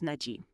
Naji.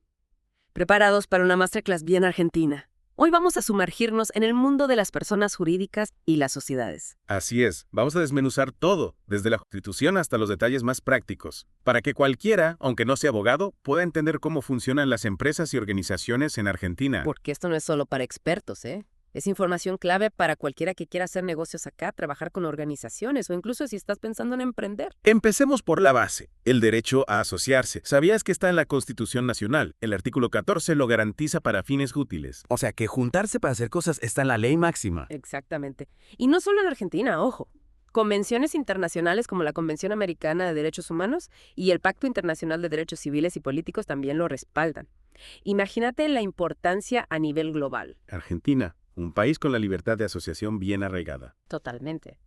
Preparados para una masterclass bien argentina. Hoy vamos a sumergirnos en el mundo de las personas jurídicas y las sociedades. Así es, vamos a desmenuzar todo, desde la Constitución hasta los detalles más prácticos, para que cualquiera, aunque no sea abogado, pueda entender cómo funcionan las empresas y organizaciones en Argentina. Porque esto no es solo para expertos, ¿eh? Es información clave para cualquiera que quiera hacer negocios acá, trabajar con organizaciones o incluso si estás pensando en emprender. Empecemos por la base, el derecho a asociarse. ¿Sabías que está en la Constitución Nacional? El artículo 14 lo garantiza para fines útiles. O sea que juntarse para hacer cosas está en la ley máxima. Exactamente. Y no solo en Argentina, ojo. Convenciones internacionales como la Convención Americana de Derechos Humanos y el Pacto Internacional de Derechos Civiles y Políticos también lo respaldan. Imagínate la importancia a nivel global. Argentina, un país con la libertad de asociación bien arraigada. Totalmente.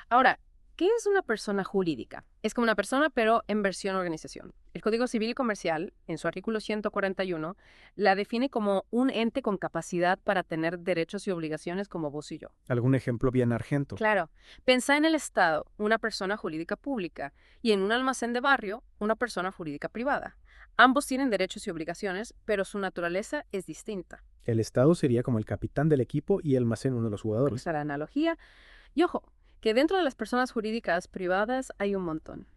Ahora, ¿qué es una persona jurídica? Es como una persona, pero en versión organización. El Código Civil y Comercial, en su artículo 141, la define como un ente con capacidad para tener derechos y obligaciones como vos y yo. ¿Algún ejemplo bien argento? Claro. Pensá en el Estado, una persona jurídica pública, y en un almacén de barrio, una persona jurídica privada. Ambos tienen derechos y obligaciones, pero su naturaleza es distinta. El Estado sería como el capitán del equipo y el almacén uno de los jugadores. Esa es la analogía. Y ojo, que dentro de las personas jurídicas privadas hay un montón.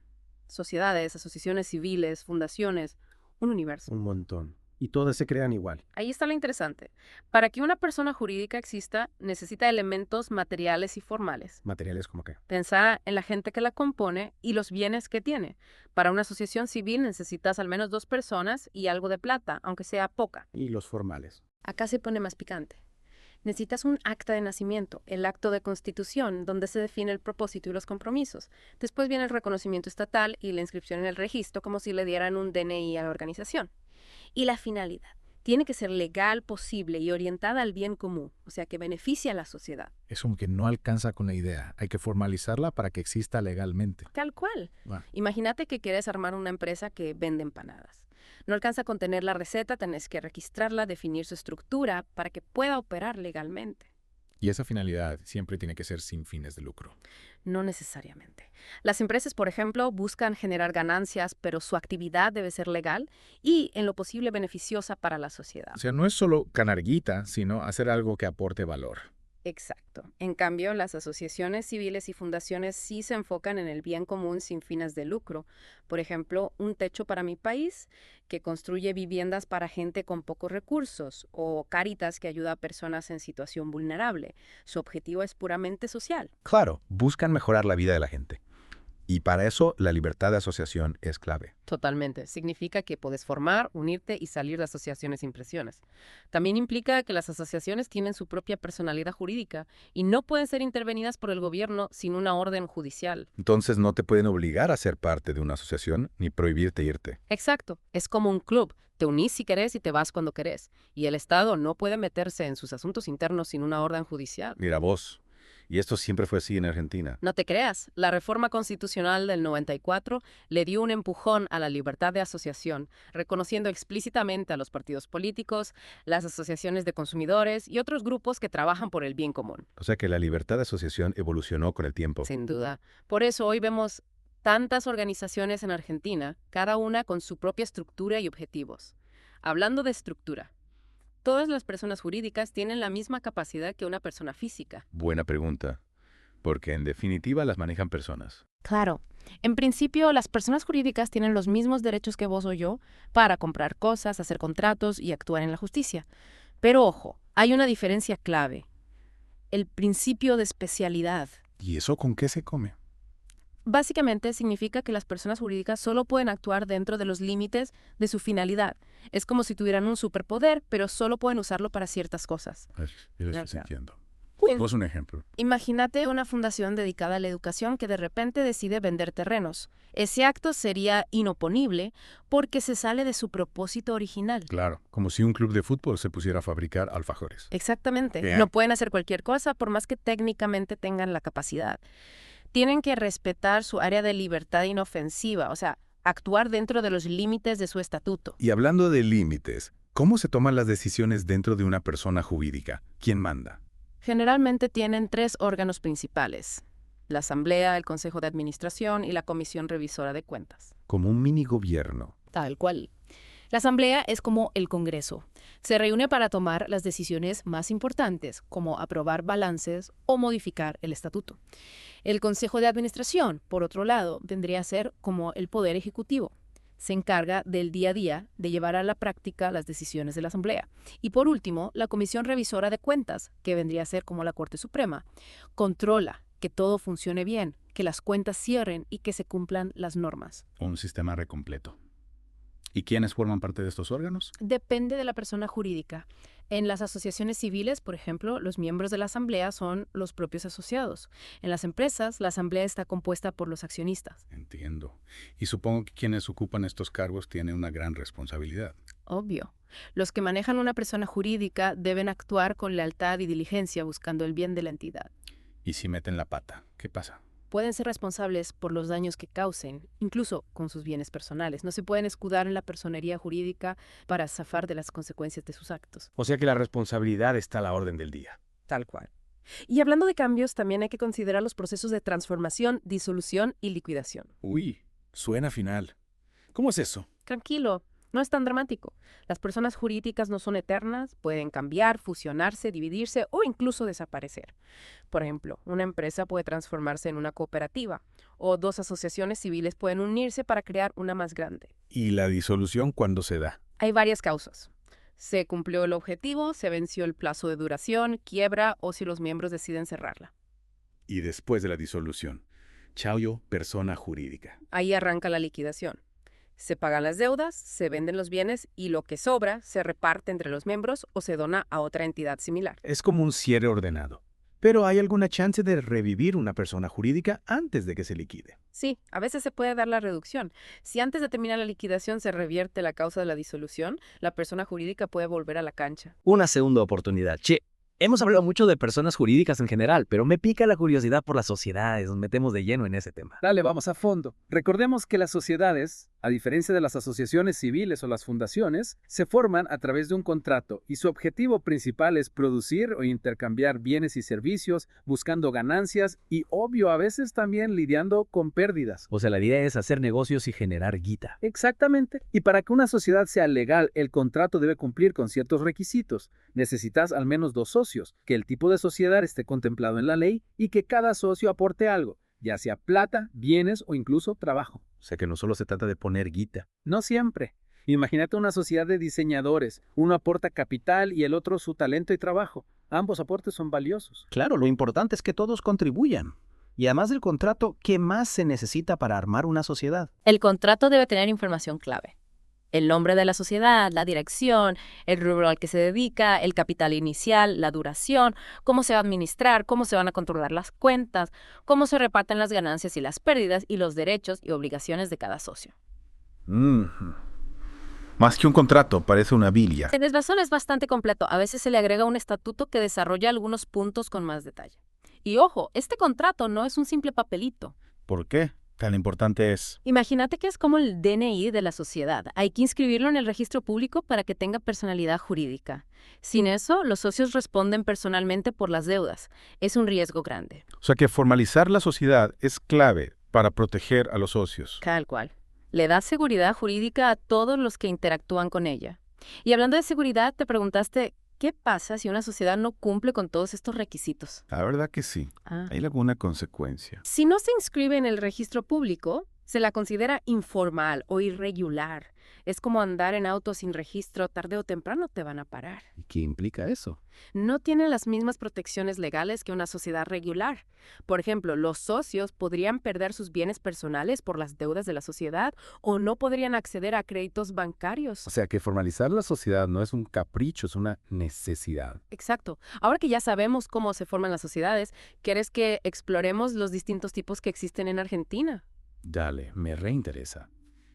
Sociedades, asociaciones civiles, fundaciones, un universo. Un montón. Y todas se crean igual. Ahí está lo interesante. Para que una persona jurídica exista, necesita elementos materiales y formales. Materiales como qué. Pensá en la gente que la compone y los bienes que tiene. Para una asociación civil necesitas al menos 2 personas y algo de plata, aunque sea poca. Y los formales. Acá se pone más picante. Necesitas un acta de nacimiento, el acto de constitución, donde se define el propósito y los compromisos. Después viene el reconocimiento estatal y la inscripción en el registro, como si le dieran un DNI a la organización. Y la finalidad. Tiene que ser legal, posible y orientada al bien común, o sea, que beneficie a la sociedad. Es como que no alcanza con la idea. Hay que formalizarla para que exista legalmente. Tal cual. Bueno, Imagínate que quieres armar una empresa que vende empanadas. No alcanza con tener la receta, tenés que registrarla, definir su estructura para que pueda operar legalmente. y esa finalidad siempre tiene que ser sin fines de lucro. No necesariamente. Las empresas, por ejemplo, buscan generar ganancias, pero su actividad debe ser legal y, en lo posible, beneficiosa para la sociedad. O sea, no es solo ganar guita, sino hacer algo que aporte valor. Exacto. En cambio, las asociaciones civiles y fundaciones sí se enfocan en el bien común sin fines de lucro. Por ejemplo, Un Techo para mi País, que construye viviendas para gente con pocos recursos, o Cáritas, que ayuda a personas en situación vulnerable. Su objetivo es puramente social. Claro, buscan mejorar la vida de la gente. Y para eso la libertad de asociación es clave. Totalmente. Significa que puedes formar, unirte y salir de asociaciones sin presiones. También implica que las asociaciones tienen su propia personalidad jurídica y no pueden ser intervenidas por el gobierno sin una orden judicial. Entonces no te pueden obligar a ser parte de una asociación ni prohibirte irte. Exacto. Es como un club. Te unís si querés y te vas cuando querés. Y el Estado no puede meterse en sus asuntos internos sin una orden judicial. Mira vos. Y esto siempre fue así en Argentina. No te creas, la reforma constitucional del 94 le dio un empujón a la libertad de asociación, reconociendo explícitamente a los partidos políticos, las asociaciones de consumidores y otros grupos que trabajan por el bien común. O sea que la libertad de asociación evolucionó con el tiempo. Sin duda. Por eso hoy vemos tantas organizaciones en Argentina, cada una con su propia estructura y objetivos. Hablando de estructura, todas las personas jurídicas tienen la misma capacidad que una persona física. Buena pregunta. Porque en definitiva las manejan personas. Claro. En principio, las personas jurídicas tienen los mismos derechos que vos o yo para comprar cosas, hacer contratos y actuar en la justicia. Pero ojo, hay una diferencia clave. El principio de especialidad. ¿Y eso con qué se come? Básicamente significa que las personas jurídicas solo pueden actuar dentro de los límites de su finalidad. Es como si tuvieran un superpoder, pero solo pueden usarlo para ciertas cosas. Eso Ya, sí ya. entiendo. Bueno. Vos un ejemplo. Imagínate una fundación dedicada a la educación que de repente decide vender terrenos. Ese acto sería inoponible porque se sale de su propósito original. Claro, como si un club de fútbol se pusiera a fabricar alfajores. Exactamente. Bien. No pueden hacer cualquier cosa por más que técnicamente tengan la capacidad. Tienen que respetar su área de libertad inofensiva, o sea, actuar dentro de los límites de su estatuto. Y hablando de límites, ¿cómo se toman las decisiones dentro de una persona jurídica? ¿Quién manda? Generalmente tienen 3 órganos principales: la Asamblea, el Consejo de Administración y la Comisión Revisora de Cuentas. Como un mini gobierno. Tal cual. La asamblea es como el Congreso. Se reúne para tomar las decisiones más importantes, como aprobar balances o modificar el estatuto. El Consejo de Administración, por otro lado, vendría a ser como el Poder Ejecutivo. Se encarga del día a día de llevar a la práctica las decisiones de la Asamblea. Y por último, la Comisión Revisora de Cuentas, que vendría a ser como la Corte Suprema, controla que todo funcione bien, que las cuentas cierren y que se cumplan las normas. Un sistema recompleto. ¿Y quiénes forman parte de estos órganos? Depende de la persona jurídica. En las asociaciones civiles, por ejemplo, los miembros de la asamblea son los propios asociados. En las empresas, la asamblea está compuesta por los accionistas. Entiendo. Y supongo que quienes ocupan estos cargos tienen una gran responsabilidad. Obvio. Los que manejan una persona jurídica deben actuar con lealtad y diligencia buscando el bien de la entidad. Y si meten la pata, ¿qué pasa? Pueden ser responsables por los daños que causen, incluso con sus bienes personales. No se pueden escudar en la personería jurídica para zafar de las consecuencias de sus actos. O sea que la responsabilidad está a la orden del día. Tal cual. Y hablando de cambios, también hay que considerar los procesos de transformación, disolución y liquidación. Uy, suena final. ¿Cómo es eso? Tranquilo, no es tan dramático. Las personas jurídicas no son eternas, pueden cambiar, fusionarse, dividirse o incluso desaparecer. Por ejemplo, una empresa puede transformarse en una cooperativa o dos asociaciones civiles pueden unirse para crear una más grande. ¿Y la disolución cuándo se da? Hay varias causas. Se cumplió el objetivo, se venció el plazo de duración, quiebra o si los miembros deciden cerrarla. Y después de la disolución, chao yo, persona jurídica. Ahí arranca la liquidación. Se pagan las deudas, se venden los bienes y lo que sobra se reparte entre los miembros o se dona a otra entidad similar. Es como un cierre ordenado. Pero ¿hay alguna chance de revivir una persona jurídica antes de que se liquide? Sí, a veces se puede dar la reducción. Si antes de terminar la liquidación se revierte la causa de la disolución, la persona jurídica puede volver a la cancha. Una segunda oportunidad. Che, hemos hablado mucho de personas jurídicas en general, pero me pica la curiosidad por las sociedades. Nos metemos de lleno en ese tema. Dale, vamos a fondo. Recordemos que las sociedades, a diferencia de las asociaciones civiles o las fundaciones, se forman a través de un contrato y su objetivo principal es producir o intercambiar bienes y servicios, buscando ganancias y, obvio, a veces también lidiando con pérdidas. O sea, la idea es hacer negocios y generar guita. Exactamente. Y para que una sociedad sea legal, el contrato debe cumplir con ciertos requisitos. Necesitas al menos 2 socios, que el tipo de sociedad esté contemplado en la ley y que cada socio aporte algo, ya sea plata, bienes o incluso trabajo. O sea que no solo se trata de poner guita. No siempre. Imagínate una sociedad de diseñadores. Uno aporta capital y el otro su talento y trabajo. Ambos aportes son valiosos. Claro, lo importante es que todos contribuyan. Y además del contrato, ¿qué más se necesita para armar una sociedad? El contrato debe tener información clave. El nombre de la sociedad, la dirección, el rubro al que se dedica, el capital inicial, la duración, cómo se va a administrar, cómo se van a controlar las cuentas, cómo se reparten las ganancias y las pérdidas y los derechos y obligaciones de cada socio. Más que un contrato, parece una biblia. Tienes razón, es bastante completo. A veces se le agrega un estatuto que desarrolla algunos puntos con más detalle. Y ojo, este contrato no es un simple papelito. ¿Por qué? Tan importante es. Imagínate que es como el DNI de la sociedad. Hay que inscribirlo en el registro público para que tenga personalidad jurídica. Sin eso, los socios responden personalmente por las deudas. Es un riesgo grande. O sea que formalizar la sociedad es clave para proteger a los socios. Tal cual. Le da seguridad jurídica a todos los que interactúan con ella. Y hablando de seguridad, te preguntaste, ¿qué pasa si una sociedad no cumple con todos estos requisitos? La verdad que sí. ¿Hay alguna consecuencia? Si no se inscribe en el registro público, se la considera informal o irregular. Es como andar en auto sin registro, tarde o temprano te van a parar. ¿Y qué implica eso? No tiene las mismas protecciones legales que una sociedad regular. Por ejemplo, los socios podrían perder sus bienes personales por las deudas de la sociedad o no podrían acceder a créditos bancarios. O sea que formalizar la sociedad no es un capricho, es una necesidad. Exacto. Ahora que ya sabemos cómo se forman las sociedades, ¿quieres que exploremos los distintos tipos que existen en Argentina? Dale, me reinteresa.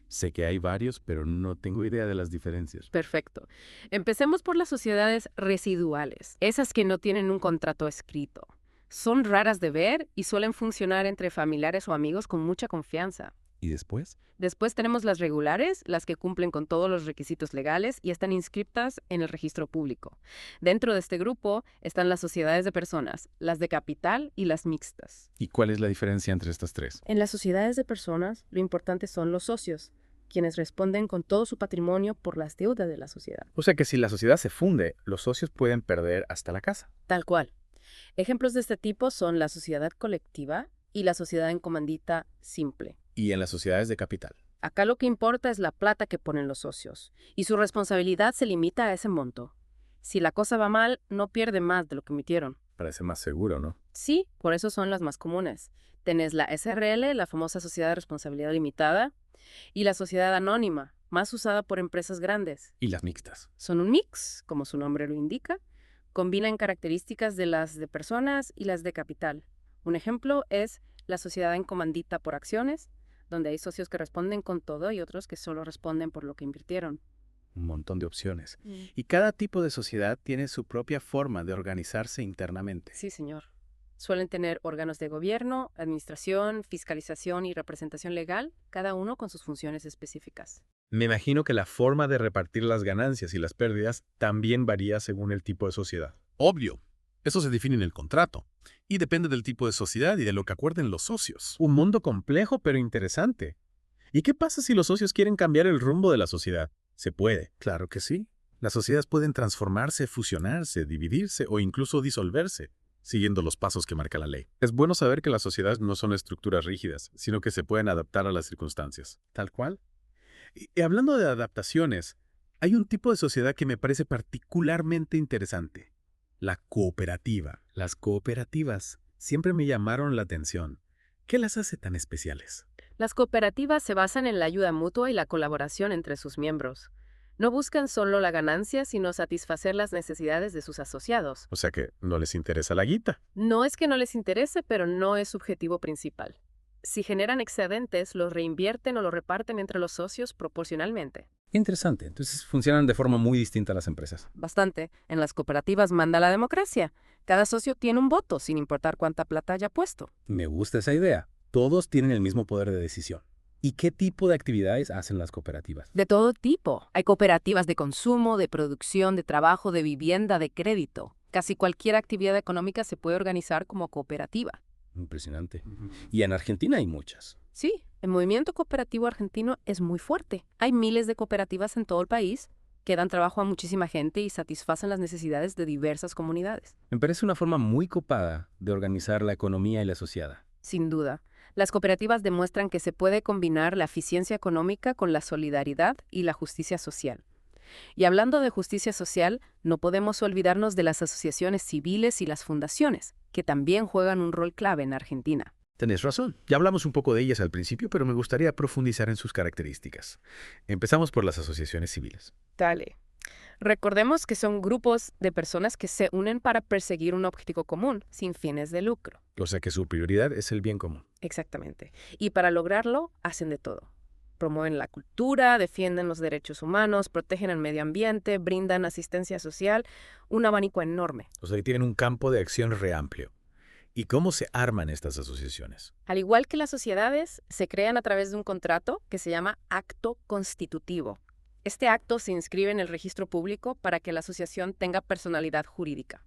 Sé que hay varios, pero no tengo idea de las diferencias. Perfecto. Empecemos por las sociedades residuales, esas que no tienen un contrato escrito. Son raras de ver y suelen funcionar entre familiares o amigos con mucha confianza. ¿Y después? Después tenemos las regulares, las que cumplen con todos los requisitos legales y están inscritas en el registro público. Dentro de este grupo están las sociedades de personas, las de capital y las mixtas. ¿Y cuál es la diferencia entre estas tres? En las sociedades de personas, lo importante son los socios. quienes responden con todo su patrimonio por las deudas de la sociedad. O sea que si la sociedad se funde, los socios pueden perder hasta la casa. Tal cual. Ejemplos de este tipo son la sociedad colectiva y la sociedad en comandita simple. Y en las sociedades de capital. Acá lo que importa es la plata que ponen los socios, y su responsabilidad se limita a ese monto. Si la cosa va mal, no pierde más de lo que emitieron. Parece más seguro, ¿no? Sí, por eso son las más comunes. Tenés la SRL, la famosa Sociedad de Responsabilidad Limitada, y la sociedad anónima, más usada por empresas grandes. Y las mixtas. Son un mix, como su nombre lo indica. Combinan características de las de personas y las de capital. Un ejemplo es la sociedad en comandita por acciones, donde hay socios que responden con todo y otros que solo responden por lo que invirtieron. Un montón de opciones. Y cada tipo de sociedad tiene su propia forma de organizarse internamente. Sí, señor. Suelen tener órganos de gobierno, administración, fiscalización y representación legal, cada uno con sus funciones específicas. Me imagino que la forma de repartir las ganancias y las pérdidas también varía según el tipo de sociedad. Obvio. Eso se define en el contrato. Y depende del tipo de sociedad y de lo que acuerden los socios. Un mundo complejo pero interesante. ¿Y qué pasa si los socios quieren cambiar el rumbo de la sociedad? Se puede. Claro que sí. Las sociedades pueden transformarse, fusionarse, dividirse o incluso disolverse, siguiendo los pasos que marca la ley. Es bueno saber que las sociedades no son estructuras rígidas, sino que se pueden adaptar a las circunstancias. Tal cual. Y hablando de adaptaciones, hay un tipo de sociedad que me parece particularmente interesante. La cooperativa. Las cooperativas siempre me llamaron la atención. ¿Qué las hace tan especiales? Las cooperativas se basan en la ayuda mutua y la colaboración entre sus miembros. No buscan solo la ganancia, sino satisfacer las necesidades de sus asociados. O sea que no les interesa la guita. No es que no les interese, pero no es su objetivo principal. Si generan excedentes, los reinvierten o los reparten entre los socios proporcionalmente. Interesante. Entonces funcionan de forma muy distinta a las empresas. Bastante. En las cooperativas manda la democracia. Cada socio tiene un voto, sin importar cuánta plata haya puesto. Me gusta esa idea. Todos tienen el mismo poder de decisión. ¿Y qué tipo de actividades hacen las cooperativas? De todo tipo. Hay cooperativas de consumo, de producción, de trabajo, de vivienda, de crédito. Casi cualquier actividad económica se puede organizar como cooperativa. Impresionante. Y en Argentina hay muchas. Sí, el movimiento cooperativo argentino es muy fuerte. Hay miles de cooperativas en todo el país que dan trabajo a muchísima gente y satisfacen las necesidades de diversas comunidades. Me parece una forma muy copada de organizar la economía y la sociedad. Sin duda. Las cooperativas demuestran que se puede combinar la eficiencia económica con la solidaridad y la justicia social. Y hablando de justicia social, no podemos olvidarnos de las asociaciones civiles y las fundaciones, que también juegan un rol clave en Argentina. Tenés razón. Ya hablamos un poco de ellas al principio, pero me gustaría profundizar en sus características. Empezamos por las asociaciones civiles. Dale. Recordemos que son grupos de personas que se unen para perseguir un objetivo común, sin fines de lucro. O sea que su prioridad es el bien común. Exactamente. Y para lograrlo, hacen de todo. Promueven la cultura, defienden los derechos humanos, protegen el medio ambiente, brindan asistencia social, un abanico enorme. O sea que tienen un campo de acción re amplio. ¿Y cómo se arman estas asociaciones? Al igual que las sociedades, se crean a través de un contrato que se llama acto constitutivo. Este acto se inscribe en el registro público para que la asociación tenga personalidad jurídica.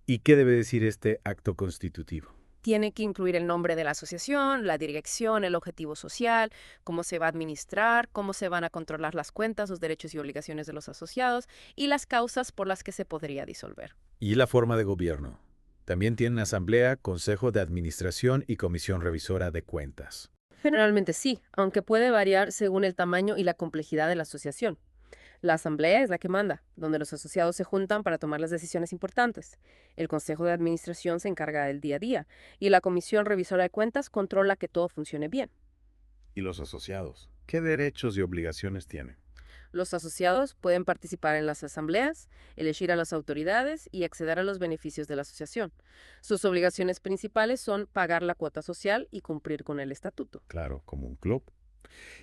¿Y qué debe decir este acto constitutivo? Tiene que incluir el nombre de la asociación, la dirección, el objetivo social, cómo se va a administrar, cómo se van a controlar las cuentas, los derechos y obligaciones de los asociados y las causas por las que se podría disolver. ¿Y la forma de gobierno? También tienen asamblea, consejo de administración y comisión revisora de cuentas. Generalmente sí, aunque puede variar según el tamaño y la complejidad de la asociación. La asamblea es la que manda, donde los asociados se juntan para tomar las decisiones importantes. El consejo de administración se encarga del día a día y la comisión revisora de cuentas controla que todo funcione bien. ¿Y los asociados? ¿Qué derechos y obligaciones tienen? Los asociados pueden participar en las asambleas, elegir a las autoridades y acceder a los beneficios de la asociación. Sus obligaciones principales son pagar la cuota social y cumplir con el estatuto. Claro, como un club.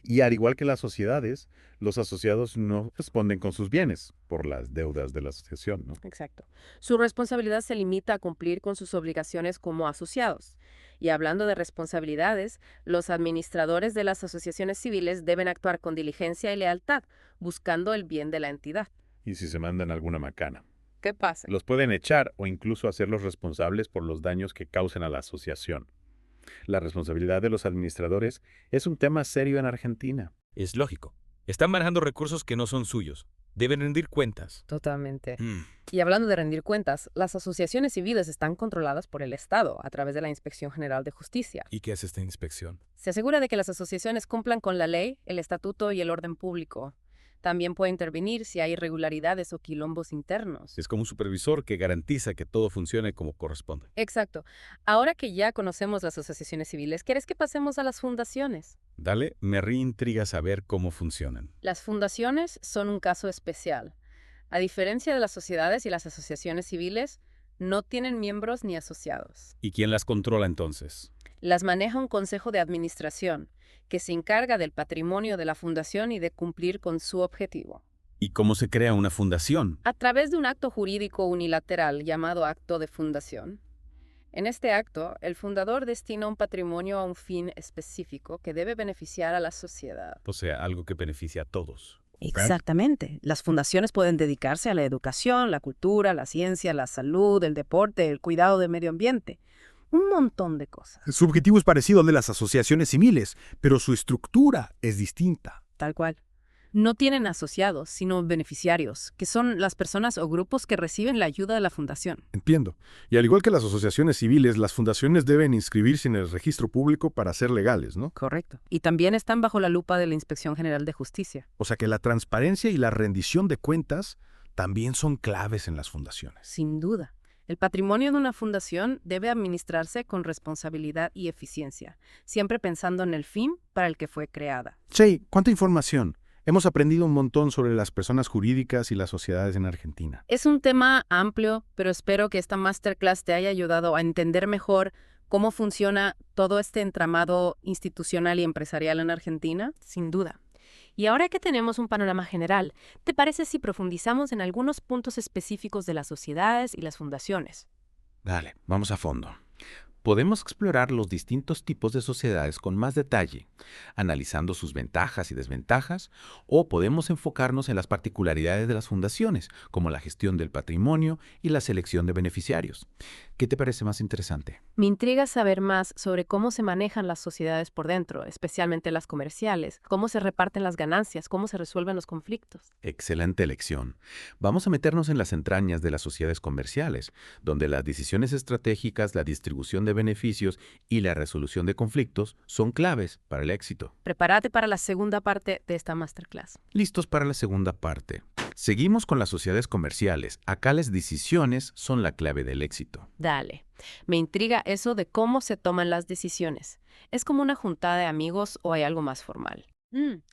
Y al igual que las sociedades, los asociados no responden con sus bienes por las deudas de la asociación, ¿no? Exacto. Su responsabilidad se limita a cumplir con sus obligaciones como asociados. Y hablando de responsabilidades, los administradores de las asociaciones civiles deben actuar con diligencia y lealtad, buscando el bien de la entidad. ¿Y si se mandan alguna macana? ¿Qué pasa? Los pueden echar o incluso hacerlos responsables por los daños que causen a la asociación. La responsabilidad de los administradores es un tema serio en Argentina. Es lógico. Están manejando recursos que no son suyos. Deben rendir cuentas. Totalmente. Y hablando de rendir cuentas, las asociaciones civiles están controladas por el Estado a través de la Inspección General de Justicia. ¿Y qué hace esta inspección? Se asegura de que las asociaciones cumplan con la ley, el estatuto y el orden público. También puede intervenir si hay irregularidades o quilombos internos. Es como un supervisor que garantiza que todo funcione como corresponde. Exacto. Ahora que ya conocemos las asociaciones civiles, ¿quieres que pasemos a las fundaciones? Dale, me reintriga saber cómo funcionan. Las fundaciones son un caso especial. A diferencia de las sociedades y las asociaciones civiles, no tienen miembros ni asociados. ¿Y quién las controla entonces? Las maneja un consejo de administración, que se encarga del patrimonio de la fundación y de cumplir con su objetivo. ¿Y cómo se crea una fundación? A través de un acto jurídico unilateral llamado acto de fundación. En este acto, el fundador destina un patrimonio a un fin específico que debe beneficiar a la sociedad. O sea, algo que beneficia a todos. Exactamente. Las fundaciones pueden dedicarse a la educación, la cultura, la ciencia, la salud, el deporte, el cuidado del medio ambiente. Un montón de cosas. Su objetivo es parecido al de las asociaciones civiles, pero su estructura es distinta. Tal cual. No tienen asociados, sino beneficiarios, que son las personas o grupos que reciben la ayuda de la fundación. Entiendo. Y al igual que las asociaciones civiles, las fundaciones deben inscribirse en el registro público para ser legales, ¿no? Correcto. Y también están bajo la lupa de la Inspección General de Justicia. O sea que la transparencia y la rendición de cuentas también son claves en las fundaciones. Sin duda. El patrimonio de una fundación debe administrarse con responsabilidad y eficiencia, siempre pensando en el fin para el que fue creada. Che, ¿cuánta información? Hemos aprendido un montón sobre las personas jurídicas y las sociedades en Argentina. Es un tema amplio, pero espero que esta masterclass te haya ayudado a entender mejor cómo funciona todo este entramado institucional y empresarial en Argentina. Sin duda. Y ahora que tenemos un panorama general, ¿te parece si profundizamos en algunos puntos específicos de las sociedades y las fundaciones? Dale, vamos a fondo. Podemos explorar los distintos tipos de sociedades con más detalle, analizando sus ventajas y desventajas, o podemos enfocarnos en las particularidades de las fundaciones, como la gestión del patrimonio y la selección de beneficiarios. ¿Qué te parece más interesante? Me intriga saber más sobre cómo se manejan las sociedades por dentro, especialmente las comerciales, cómo se reparten las ganancias, cómo se resuelven los conflictos. Excelente elección. Vamos a meternos en las entrañas de las sociedades comerciales, donde las decisiones estratégicas, la distribución de beneficios y la resolución de conflictos son claves para el éxito. Prepárate para la segunda parte de esta masterclass. Listos para la segunda parte. Seguimos con las sociedades comerciales. Acá las decisiones son la clave del éxito. Dale. Me intriga eso de cómo se toman las decisiones. ¿Es como una juntada de amigos o hay algo más formal?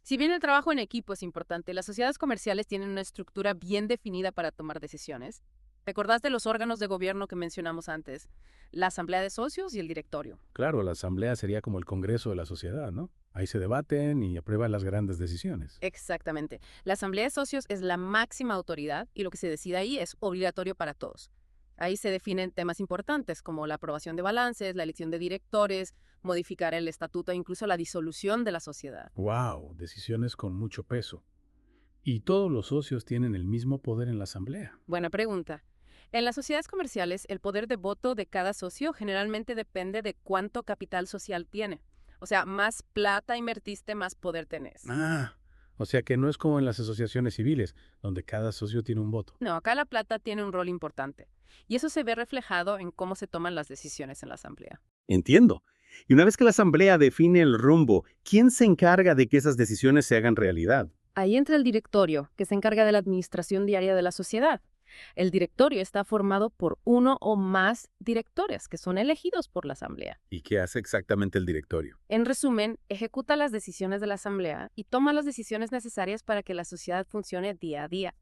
Si bien el trabajo en equipo es importante, las sociedades comerciales tienen una estructura bien definida para tomar decisiones. ¿Recordás de los órganos de gobierno que mencionamos antes? La asamblea de socios y el directorio. Claro, la asamblea sería como el congreso de la sociedad, ¿no? Ahí se debaten y aprueban las grandes decisiones. Exactamente. La asamblea de socios es la máxima autoridad y lo que se decide ahí es obligatorio para todos. Ahí se definen temas importantes como la aprobación de balances, la elección de directores, modificar el estatuto e incluso la disolución de la sociedad. ¡Wow! Decisiones con mucho peso. ¿Y todos los socios tienen el mismo poder en la asamblea? Buena pregunta. En las sociedades comerciales, el poder de voto de cada socio generalmente depende de cuánto capital social tiene. O sea, más plata invertiste, más poder tenés. O sea que no es como en las asociaciones civiles, donde cada socio tiene un voto. No, acá la plata tiene un rol importante. Y eso se ve reflejado en cómo se toman las decisiones en la asamblea. Entiendo. Y una vez que la asamblea define el rumbo, ¿quién se encarga de que esas decisiones se hagan realidad? Ahí entra el directorio, que se encarga de la administración diaria de la sociedad. El directorio está formado por uno o más directores que son elegidos por la asamblea. ¿Y qué hace exactamente el directorio? En resumen, ejecuta las decisiones de la asamblea y toma las decisiones necesarias para que la sociedad funcione día a día.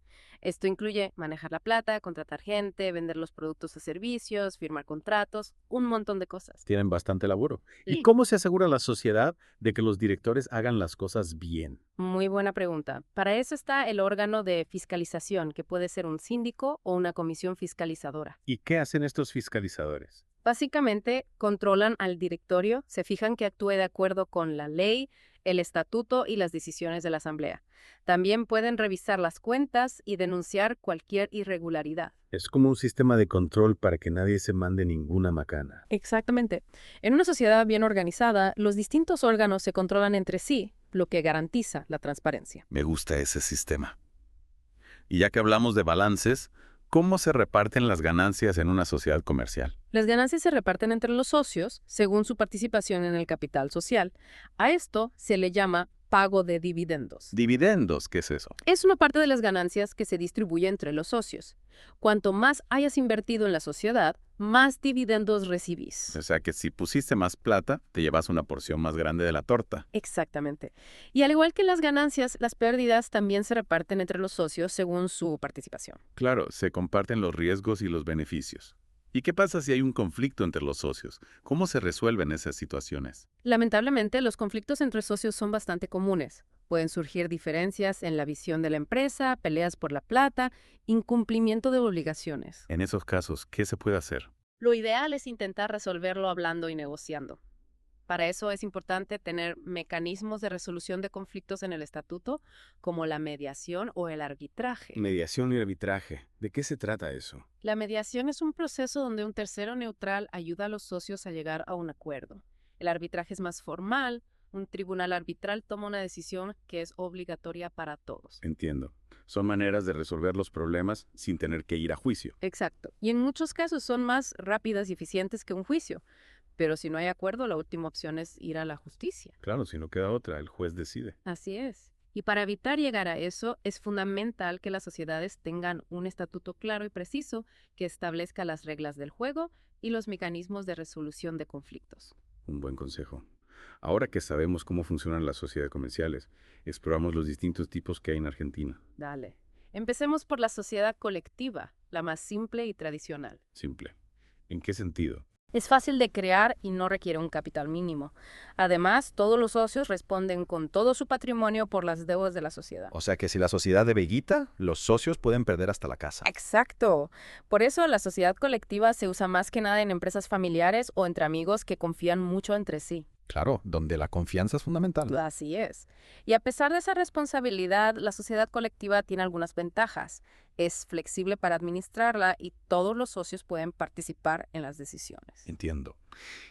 Esto incluye manejar la plata, contratar gente, vender los productos o servicios, firmar contratos, un montón de cosas. Tienen bastante laburo. ¿Y Sí. cómo se asegura la sociedad de que los directores hagan las cosas bien? Muy buena pregunta. Para eso está el órgano de fiscalización, que puede ser un síndico o una comisión fiscalizadora. ¿Y qué hacen estos fiscalizadores? Básicamente, controlan al directorio, se fijan que actúe de acuerdo con la ley, el estatuto y las decisiones de la asamblea. También pueden revisar las cuentas y denunciar cualquier irregularidad. Es como un sistema de control para que nadie se mande ninguna macana. Exactamente. En una sociedad bien organizada, los distintos órganos se controlan entre sí, lo que garantiza la transparencia. Me gusta ese sistema. Y ya que hablamos de balances, ¿cómo se reparten las ganancias en una sociedad comercial? Las ganancias se reparten entre los socios según su participación en el capital social. A esto se le llama pago de dividendos. ¿Dividendos? ¿Qué es eso? Es una parte de las ganancias que se distribuye entre los socios. Cuanto más hayas invertido en la sociedad, más dividendos recibís. O sea que si pusiste más plata, te llevas una porción más grande de la torta. Exactamente. Y al igual que las ganancias, las pérdidas también se reparten entre los socios según su participación. Claro, se comparten los riesgos y los beneficios. ¿Y qué pasa si hay un conflicto entre los socios? ¿Cómo se resuelven esas situaciones? Lamentablemente, los conflictos entre socios son bastante comunes. Pueden surgir diferencias en la visión de la empresa, peleas por la plata, incumplimiento de obligaciones. En esos casos, ¿qué se puede hacer? Lo ideal es intentar resolverlo hablando y negociando. Para eso es importante tener mecanismos de resolución de conflictos en el estatuto, como la mediación o el arbitraje. Mediación y arbitraje. ¿De qué se trata eso? La mediación es un proceso donde un tercero neutral ayuda a los socios a llegar a un acuerdo. El arbitraje es más formal. Un tribunal arbitral toma una decisión que es obligatoria para todos. Entiendo. Son maneras de resolver los problemas sin tener que ir a juicio. Exacto. Y en muchos casos son más rápidas y eficientes que un juicio. Pero si no hay acuerdo, la última opción es ir a la justicia. Claro, si no queda otra, el juez decide. Así es. Y para evitar llegar a eso, es fundamental que las sociedades tengan un estatuto claro y preciso que establezca las reglas del juego y los mecanismos de resolución de conflictos. Un buen consejo. Ahora que sabemos cómo funcionan las sociedades comerciales, exploramos los distintos tipos que hay en Argentina. Dale. Empecemos por la sociedad colectiva, la más simple y tradicional. Simple. ¿En qué sentido? Es fácil de crear y no requiere un capital mínimo. Además, todos los socios responden con todo su patrimonio por las deudas de la sociedad. O sea que si la sociedad debe guita, los socios pueden perder hasta la casa. Exacto. Por eso la sociedad colectiva se usa más que nada en empresas familiares o entre amigos que confían mucho entre sí. Claro, donde la confianza es fundamental. Así es. Y a pesar de esa responsabilidad, la sociedad colectiva tiene algunas ventajas. Es flexible para administrarla y todos los socios pueden participar en las decisiones. Entiendo.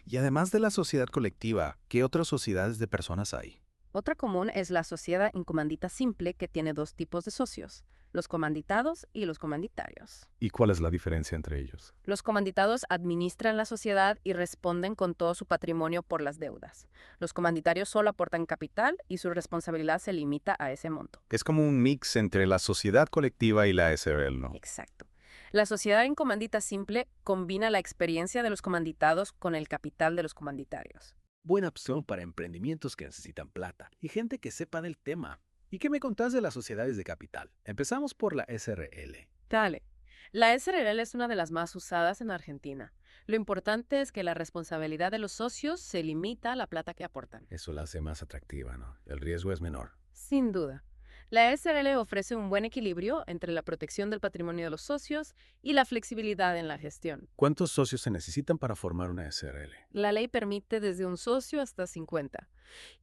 Y además de la sociedad colectiva, ¿qué otras sociedades de personas hay? Otra común es la sociedad en comandita simple, que tiene dos tipos de socios, los comanditados y los comanditarios. ¿Y cuál es la diferencia entre ellos? Los comanditados administran la sociedad y responden con todo su patrimonio por las deudas. Los comanditarios solo aportan capital y su responsabilidad se limita a ese monto. Es como un mix entre la sociedad colectiva y la SRL, ¿no? Exacto. La sociedad en comandita simple combina la experiencia de los comanditados con el capital de los comanditarios. Buena opción para emprendimientos que necesitan plata y gente que sepa del tema. ¿Y qué me contás de las sociedades de capital? Empezamos por la SRL. Dale. La SRL es una de las más usadas en Argentina. Lo importante es que la responsabilidad de los socios se limita a la plata que aportan. Eso la hace más atractiva, ¿no? El riesgo es menor. Sin duda. La SRL ofrece un buen equilibrio entre la protección del patrimonio de los socios y la flexibilidad en la gestión. ¿Cuántos socios se necesitan para formar una SRL? La ley permite desde un socio hasta 50.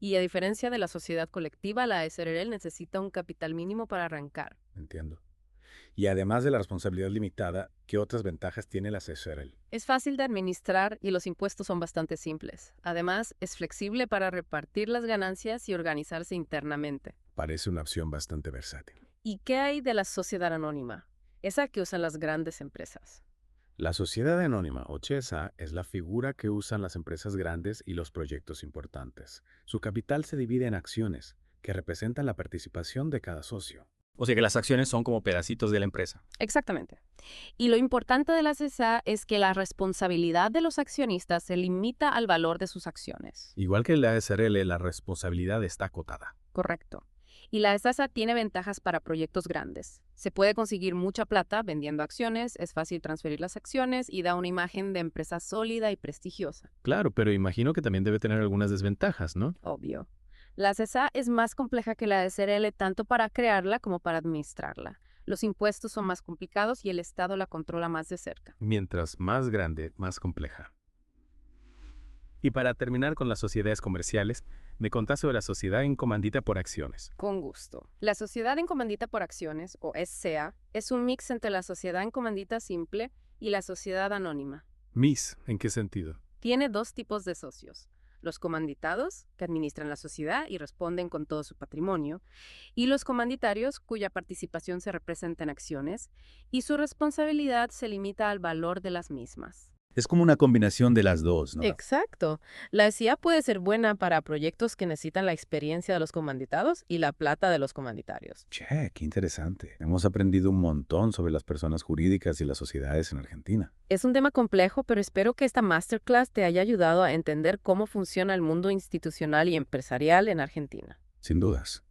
Y a diferencia de la sociedad colectiva, la SRL necesita un capital mínimo para arrancar. Entiendo. Y además de la responsabilidad limitada, ¿qué otras ventajas tiene la SRL? Es fácil de administrar y los impuestos son bastante simples. Además, es flexible para repartir las ganancias y organizarse internamente. Parece una opción bastante versátil. ¿Y qué hay de la sociedad anónima? Esa que usan las grandes empresas. La sociedad anónima, o CHESA, es la figura que usan las empresas grandes y los proyectos importantes. Su capital se divide en acciones, que representan la participación de cada socio. O sea que las acciones son como pedacitos de la empresa. Exactamente. Y lo importante de la CSA es que la responsabilidad de los accionistas se limita al valor de sus acciones. Igual que en la SRL, la responsabilidad está acotada. Correcto. Y la CSA tiene ventajas para proyectos grandes. Se puede conseguir mucha plata vendiendo acciones, es fácil transferir las acciones y da una imagen de empresa sólida y prestigiosa. Claro, pero imagino que también debe tener algunas desventajas, ¿no? Obvio. La CSA es más compleja que la SRL tanto para crearla como para administrarla. Los impuestos son más complicados y el Estado la controla más de cerca. Mientras más grande, más compleja. Y para terminar con las sociedades comerciales, me contás sobre la sociedad en comandita por acciones. Con gusto. La sociedad en comandita por acciones, o SCA, es un mix entre la sociedad en comandita simple y la sociedad anónima. ¿Mis? ¿En qué sentido? Tiene dos tipos de socios. los comanditados, que administran la sociedad y responden con todo su patrimonio, y los comanditarios, cuya participación se representa en acciones, y su responsabilidad se limita al valor de las mismas. Es como una combinación de las dos, ¿no? Exacto. La SIA puede ser buena para proyectos que necesitan la experiencia de los comanditados y la plata de los comanditarios. Che, qué interesante. Hemos aprendido un montón sobre las personas jurídicas y las sociedades en Argentina. Es un tema complejo, pero espero que esta masterclass te haya ayudado a entender cómo funciona el mundo institucional y empresarial en Argentina. Sin dudas.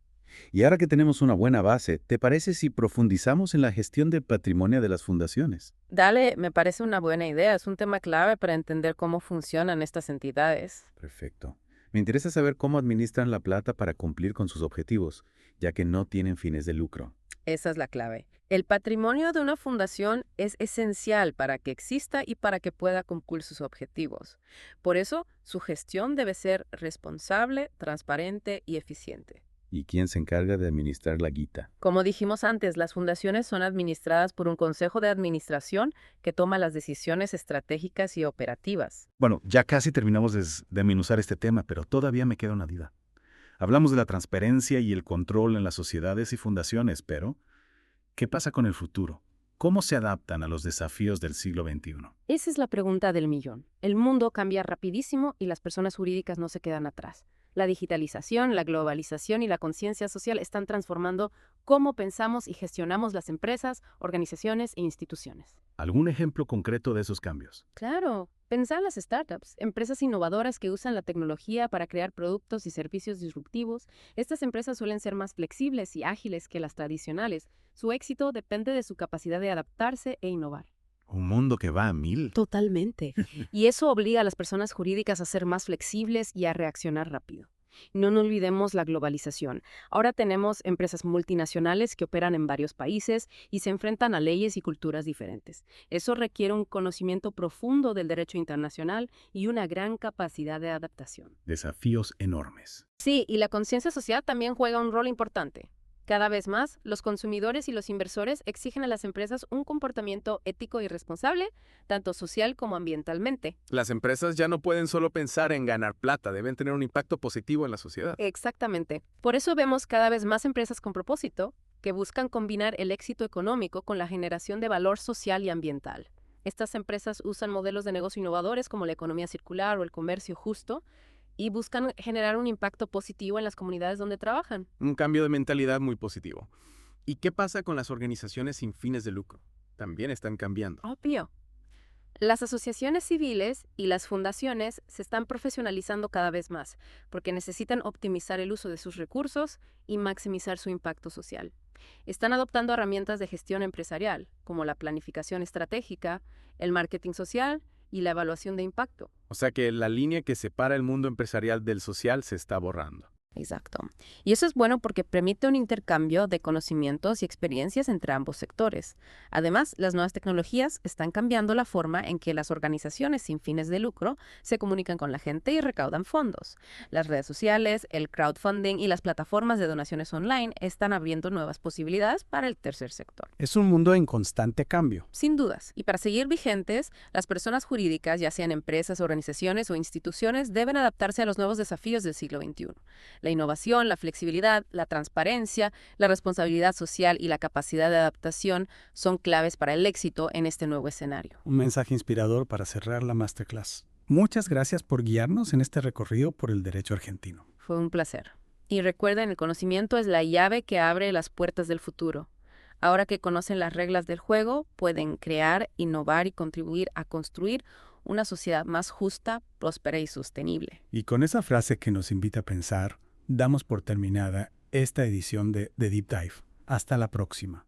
Y ahora que tenemos una buena base, ¿te parece si profundizamos en la gestión del patrimonio de las fundaciones? Dale, me parece una buena idea. Es un tema clave para entender cómo funcionan estas entidades. Perfecto. Me interesa saber cómo administran la plata para cumplir con sus objetivos, ya que no tienen fines de lucro. Esa es la clave. El patrimonio de una fundación es esencial para que exista y para que pueda cumplir sus objetivos. Por eso, su gestión debe ser responsable, transparente y eficiente. ¿Y quién se encarga de administrar la guita? Como dijimos antes, las fundaciones son administradas por un consejo de administración que toma las decisiones estratégicas y operativas. Bueno, ya casi terminamos de desmenuzar este tema, pero todavía me queda una duda. Hablamos de la transparencia y el control en las sociedades y fundaciones, pero ¿qué pasa con el futuro? ¿Cómo se adaptan a los desafíos del siglo XXI? Esa es la pregunta del millón. El mundo cambia rapidísimo y las personas jurídicas no se quedan atrás. La digitalización, la globalización y la conciencia social están transformando cómo pensamos y gestionamos las empresas, organizaciones e instituciones. ¿Algún ejemplo concreto de esos cambios? Claro, pensá en las startups, empresas innovadoras que usan la tecnología para crear productos y servicios disruptivos. Estas empresas suelen ser más flexibles y ágiles que las tradicionales. Su éxito depende de su capacidad de adaptarse e innovar. Un mundo que va a 1000. Totalmente. Y eso obliga a las personas jurídicas a ser más flexibles y a reaccionar rápido. No nos olvidemos la globalización. Ahora tenemos empresas multinacionales que operan en varios países y se enfrentan a leyes y culturas diferentes. Eso requiere un conocimiento profundo del derecho internacional y una gran capacidad de adaptación. Desafíos enormes. Sí, y la conciencia social también juega un rol importante. Cada vez más, los consumidores y los inversores exigen a las empresas un comportamiento ético y responsable, tanto social como ambientalmente. Las empresas ya no pueden solo pensar en ganar plata, deben tener un impacto positivo en la sociedad. Exactamente. Por eso vemos cada vez más empresas con propósito que buscan combinar el éxito económico con la generación de valor social y ambiental. Estas empresas usan modelos de negocio innovadores como la economía circular o el comercio justo, y buscan generar un impacto positivo en las comunidades donde trabajan. Un cambio de mentalidad muy positivo. ¿Y qué pasa con las organizaciones sin fines de lucro? También están cambiando. Obvio. Las asociaciones civiles y las fundaciones se están profesionalizando cada vez más porque necesitan optimizar el uso de sus recursos y maximizar su impacto social. Están adoptando herramientas de gestión empresarial, como la planificación estratégica, el marketing social y la evaluación de impacto. O sea que la línea que separa el mundo empresarial del social se está borrando. Exacto. Y eso es bueno porque permite un intercambio de conocimientos y experiencias entre ambos sectores. Además, las nuevas tecnologías están cambiando la forma en que las organizaciones sin fines de lucro se comunican con la gente y recaudan fondos. Las redes sociales, el crowdfunding y las plataformas de donaciones online están abriendo nuevas posibilidades para el tercer sector. Es un mundo en constante cambio. Sin dudas. Y para seguir vigentes, las personas jurídicas, ya sean empresas, organizaciones o instituciones, deben adaptarse a los nuevos desafíos del siglo XXI. La innovación, la flexibilidad, la transparencia, la responsabilidad social y la capacidad de adaptación son claves para el éxito en este nuevo escenario. Un mensaje inspirador para cerrar la masterclass. Muchas gracias por guiarnos en este recorrido por el derecho argentino. Fue un placer. Y recuerden, el conocimiento es la llave que abre las puertas del futuro. Ahora que conocen las reglas del juego, pueden crear, innovar y contribuir a construir una sociedad más justa, próspera y sostenible. Y con esa frase que nos invita a pensar, damos por terminada esta edición de The Deep Dive. Hasta la próxima.